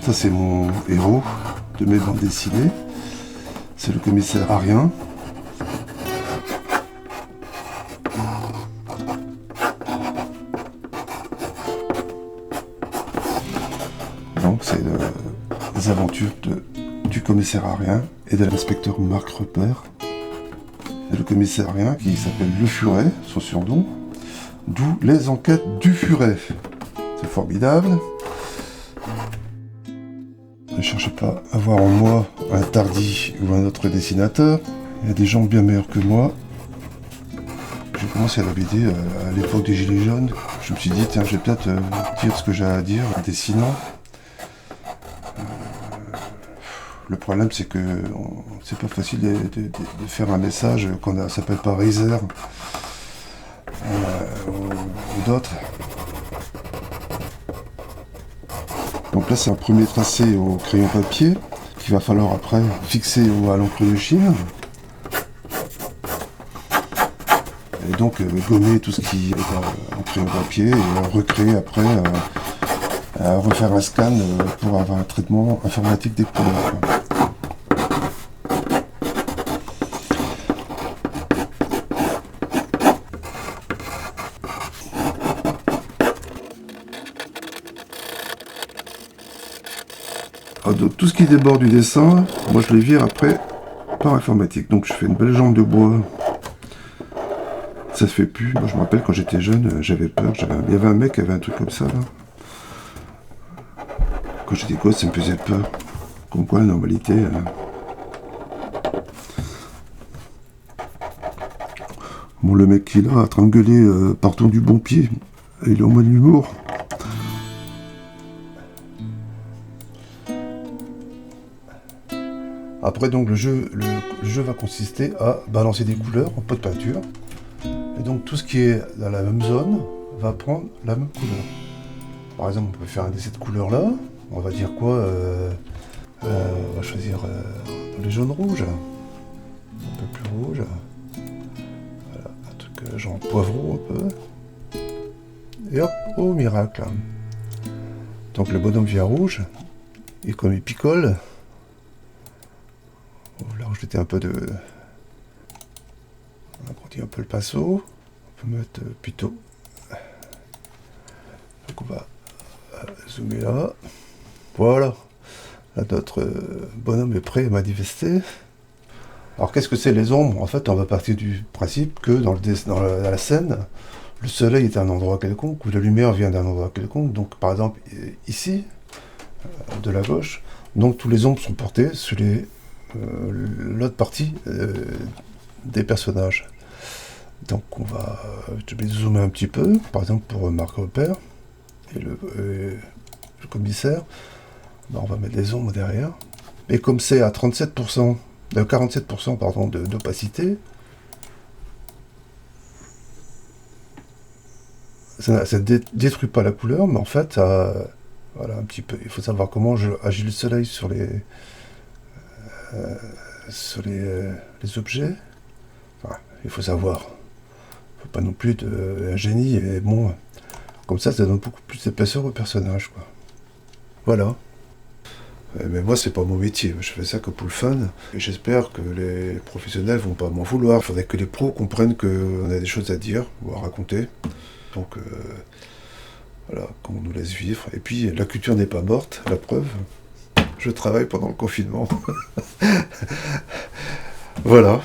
Ça, c'est mon héros de mes bandes dessinées. C'est le commissaire Arien. Donc, c'est les aventures du commissaire Arien et de l'inspecteur Marc Repère. Et le commissaire Arien qui s'appelle Le Furet, son surnom, d'où les enquêtes du Furet. C'est formidable. Ne cherchez pas à voir en moi un Tardy ou un autre dessinateur. Il y a des gens bien meilleurs que moi. J'ai commencé à la BD à l'époque des Gilets jaunes. Je me suis dit, tiens, je vais peut-être dire ce que j'ai à dire en dessinant. Le problème, c'est que c'est pas facile de faire un message qu'on ne s'appelle pas Reiser ou d'autres. Donc là, c'est un premier tracé au crayon papier qu'il va falloir après fixer à l'encre de Chine. Et donc gommer tout ce qui est en crayon papier et recréer après, refaire un scan pour avoir un traitement informatique des couleurs. Donc, tout ce qui déborde du dessin, moi je les vire après par informatique. Donc je fais une belle jambe de bois. Ça se fait plus. Moi je me rappelle quand j'étais jeune, j'avais peur. Il y avait un mec qui avait un truc comme ça là. Quand j'étais gosse, ça me faisait peur. Comme quoi la normalité. Bon, le mec qui est là, en train de gueuler partout du bon pied, il est en mode humour. Après, donc, le jeu va consister à balancer des couleurs en pot de peinture. Et donc, tout ce qui est dans la même zone va prendre la même couleur. Par exemple, on peut faire un de cette couleur-là. On va dire quoi on va choisir les jaunes rouges. Un peu plus rouge. Voilà, un truc genre poivron un peu. Et hop, oh miracle. Donc, le bonhomme vient rouge. Et comme il picole, on va rajouter un peu de... On agrandit un peu le pinceau. On peut mettre plutôt... Donc on va zoomer là. Voilà. Là, notre bonhomme est prêt à manifester. Alors qu'est-ce que c'est les ombres? En fait, on va partir du principe que dans la scène, le soleil est à un endroit quelconque, ou la lumière vient d'un endroit quelconque. Donc par exemple, ici, de la gauche, donc tous les ombres sont portées sur l'autre partie des personnages. Donc on va, je vais zoomer un petit peu, par exemple pour Marc Repère et le commissaire, ben on va mettre des ombres derrière. Et comme c'est à 47%, 47% pardon, d'opacité, ça ne détruit pas la couleur, mais en fait, ça, voilà un petit peu. Il faut savoir comment agit le soleil sur les objets. Enfin, il faut savoir. Il ne faut pas non plus être un génie. Et bon, comme ça donne beaucoup plus d'épaisseur au personnage, quoi. Voilà. Mais moi, c'est pas mon métier. Je fais ça que pour le fun. Et j'espère que les professionnels vont pas m'en vouloir. Il faudrait que les pros comprennent qu'on a des choses à dire ou à raconter. Donc, voilà, qu'on nous laisse vivre. Et puis, la culture n'est pas morte, la preuve. Je travaille pendant le confinement. Voilà.